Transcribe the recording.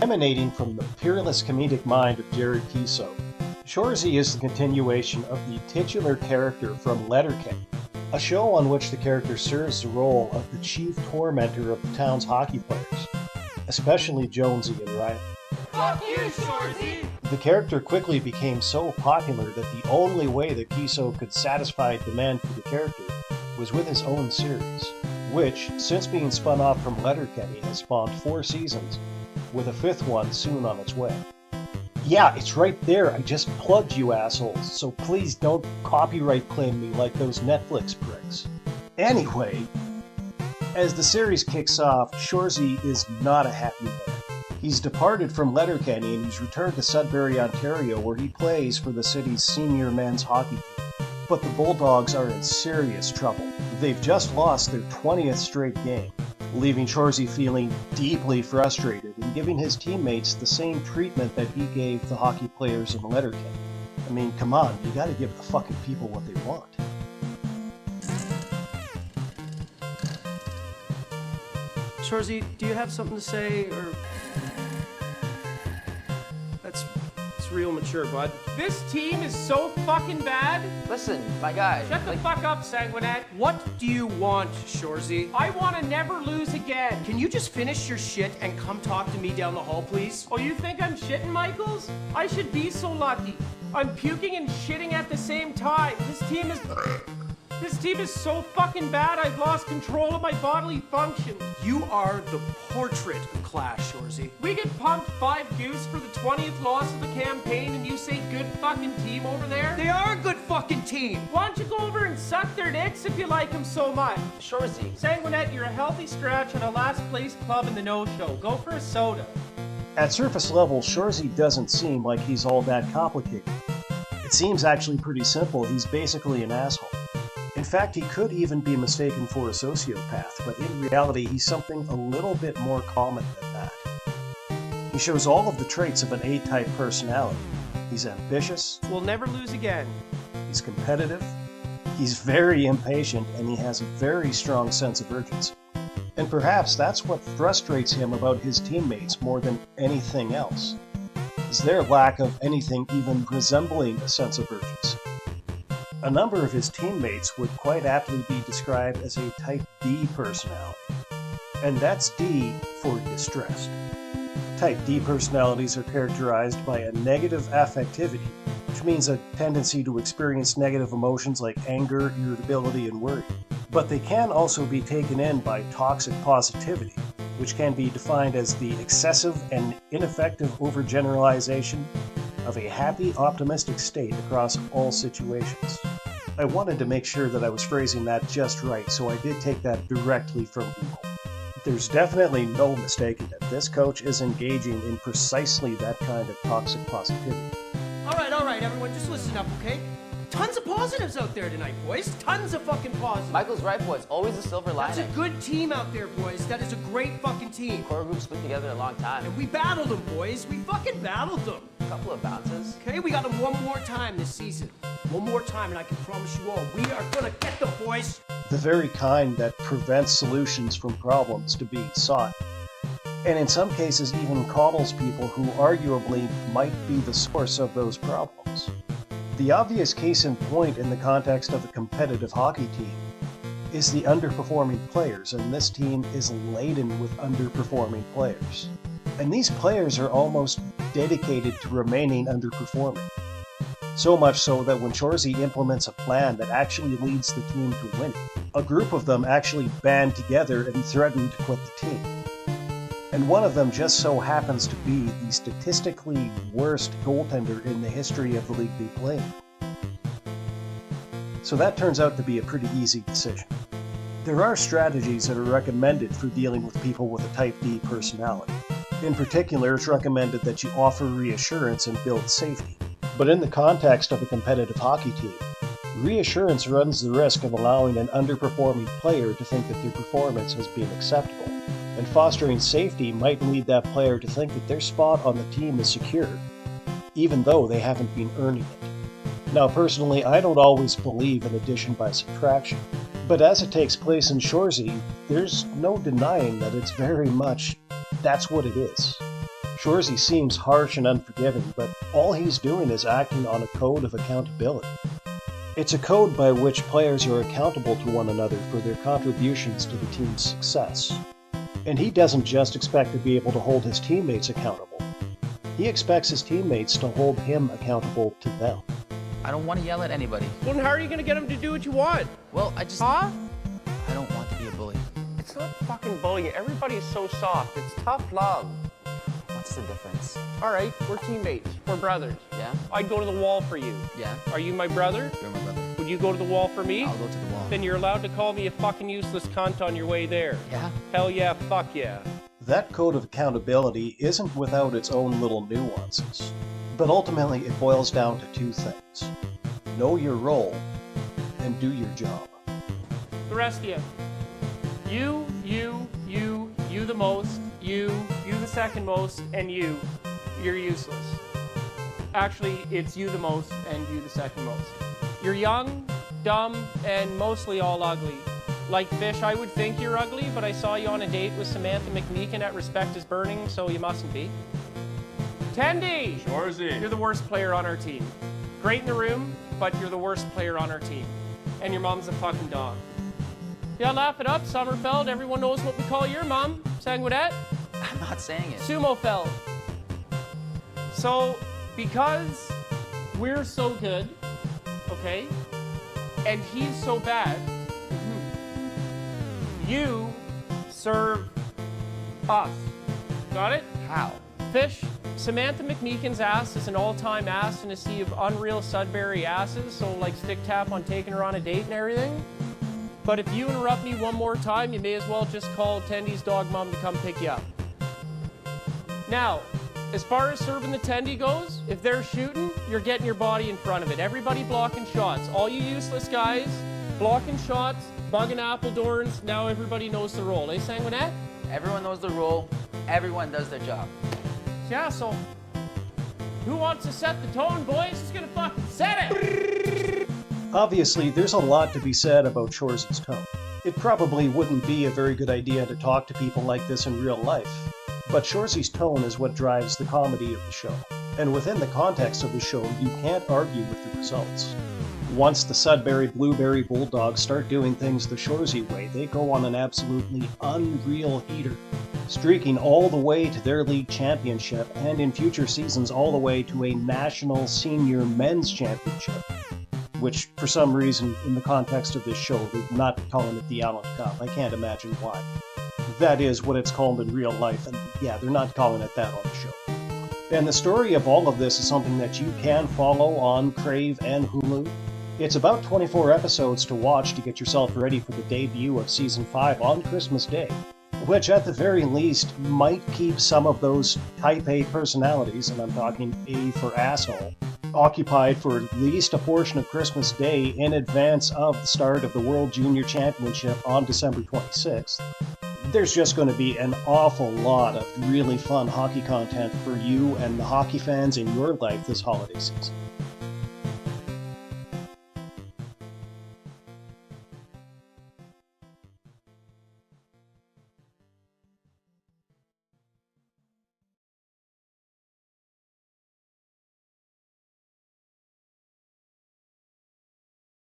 Emanating from the peerless comedic mind of Jared Keeso, Shoresy is the continuation of the titular character from Letterkenny, a show on which the character serves the role of the chief tormentor of the town's hockey players, especially Jonesy and Riley. Fuck you, Shoresy! The character quickly became so popular that the only way that Keeso could satisfy demand for the character was with his own series, which, since being spun off from Letterkenny, has spawned 4 seasons, with a 5th one soon on its way. Yeah, it's right there, I just plugged you assholes, so please don't copyright claim me like those Netflix pricks. Anyway, as the series kicks off, Shoresy is not a happy man. He's departed from Letterkenny and he's returned to Sudbury, Ontario, where he plays for the city's senior men's hockey team. But the Bulldogs are in serious trouble. They've just lost their 20th straight game, leaving Shoresy feeling deeply frustrated and giving his teammates the same treatment that he gave the hockey players in Letterkenny. I mean, come on, you gotta give the fucking people what they want. Shoresy, do you have something to say, or... That's real mature, bud. This team is so fucking bad. Listen, my guy. Shut the fuck up, Sanguinette. What do you want, Shoresy? I want to never lose again. Can you just finish your shit and come talk to me down the hall, please? Oh, you think I'm shitting, Michaels? I should be so lucky. I'm puking and shitting at the same time. This team is so fucking bad, I've lost control of my bodily functions. You are the portrait of class, Shoresy. We get pumped 5 goose for the 20th loss of the campaign, and you say good fucking team over there? They are a good fucking team. Why don't you go over and suck their dicks if you like them so much? Shoresy. Sanguinette, you're a healthy scratch on a last place club in the no-show. Go for a soda. At surface level, Shoresy doesn't seem like he's all that complicated. It seems actually pretty simple. He's basically an asshole. In fact, he could even be mistaken for a sociopath, but in reality, he's something a little bit more common than that. He shows all of the traits of an A-type personality. He's ambitious. We'll never lose again. He's competitive. He's very impatient, and he has a very strong sense of urgency. And perhaps that's what frustrates him about his teammates more than anything else, is their lack of anything even resembling a sense of urgency. A number of his teammates would quite aptly be described as a type D personality, and that's D for distressed. Type D personalities are characterized by a negative affectivity, which means a tendency to experience negative emotions like anger, irritability, and worry. But they can also be taken in by toxic positivity, which can be defined as the excessive and ineffective overgeneralization of a happy, optimistic state across all situations. I wanted to make sure that I was phrasing that just right, so I did take that directly from Google. There's definitely no mistaking it. This coach is engaging in precisely that kind of toxic positivity. All right, everyone, just listen up, okay? Tons of positives out there tonight, boys. Tons of fucking positives. Michael's right, boys. Always a silver lining. That's a good team out there, boys. That is a great fucking team. Core group's been together a long time. And we battled them, boys. We fucking battled them. A couple of bounces. Okay, we got them one more time this season. One more time, and I can promise you all, we are gonna get them, boys. The very kind that prevents solutions from problems to being sought, and in some cases even coddles people who arguably might be the source of those problems. The obvious case in point in the context of a competitive hockey team is the underperforming players, and this team is laden with underperforming players. And these players are almost dedicated to remaining underperforming. So much so that when Shoresy implements a plan that actually leads the team to winning, a group of them actually band together and threaten to quit the team. And one of them just so happens to be the statistically worst goaltender in the history of the league they play in. So that turns out to be a pretty easy decision. There are strategies that are recommended for dealing with people with a type D personality. In particular, it's recommended that you offer reassurance and build safety. But in the context of a competitive hockey team, reassurance runs the risk of allowing an underperforming player to think that their performance has been acceptable, and fostering safety might lead that player to think that their spot on the team is secure, even though they haven't been earning it. Now, personally, I don't always believe in addition by subtraction, but as it takes place in Shoresy, there's no denying that it's very much that's what it is. Shoresy seems harsh and unforgiving, but all he's doing is acting on a code of accountability. It's a code by which players are accountable to one another for their contributions to the team's success. And he doesn't just expect to be able to hold his teammates accountable. He expects his teammates to hold him accountable to them. I don't want to yell at anybody. Well, then how are you gonna get him to do what you want? Well, I just... Huh? I don't want to be a bully. It's not fucking bullying. Everybody's so soft. It's tough love. What's the difference? All right, we're teammates. We're brothers. Yeah? I'd go to the wall for you. Yeah? Are you my brother? You're my brother. Would you go to the wall for me? I'll go to the wall. Then you're allowed to call me a fucking useless cunt on your way there. Yeah? Hell yeah, fuck yeah. That code of accountability isn't without its own little nuances, but ultimately it boils down to two things. Know your role, and do your job. The rest of you. You the most, you the second most, and you're useless. Actually, it's you the most and you the second most. You're young, dumb, and mostly all ugly. Like Fish, I would think you're ugly, but I saw you on a date with Samantha McMeekin at Respect is Burning, so you mustn't be. Tendy! Shoresy. You're the worst player on our team. Great in the room, but you're the worst player on our team. And your mom's a fucking dog. Yeah, laugh it up, Sommerfeld. Everyone knows what we call your mom. Sanguinette? I'm not saying it. Sumofeld. So, because we're so good, okay, and he's so bad, you serve us. Got it? How? Fish, Samantha McMeekin's ass is an all-time ass in a sea of unreal Sudbury asses, so like stick tap on taking her on a date and everything. But if you interrupt me one more time, you may as well just call Tendy's dog mom to come pick you up. Now, as far as serving the Tendy goes, if they're shooting, you're getting your body in front of it. Everybody blocking shots. All you useless guys, blocking shots, bugging Appledorns, now everybody knows the role. Eh, Sanguinette? Everyone knows the rule. Everyone does their job. Yeah, so who wants to set the tone, boys? Who's gonna fucking set it? Obviously, there's a lot to be said about Shoresy's tone. It probably wouldn't be a very good idea to talk to people like this in real life, but Shoresy's tone is what drives the comedy of the show. And within the context of the show, you can't argue with the results. Once the Sudbury Blueberry Bulldogs start doing things the Shoresy way, they go on an absolutely unreal heater, streaking all the way to their league championship, and in future seasons all the way to a national senior men's championship, which for some reason in the context of this show they're not calling it the Allen Cup. I can't imagine why. That is what it's called in real life, and yeah, they're not calling it that on the show. And the story of all of this is something that you can follow on Crave and Hulu. It's about 24 episodes to watch to get yourself ready for the debut of Season 5 on Christmas Day, which at the very least might keep some of those type A personalities, and I'm talking A for asshole, occupied for at least a portion of Christmas Day in advance of the start of the World Junior Championship on December 26th. There's just going to be an awful lot of really fun hockey content for you and the hockey fans in your life this holiday season.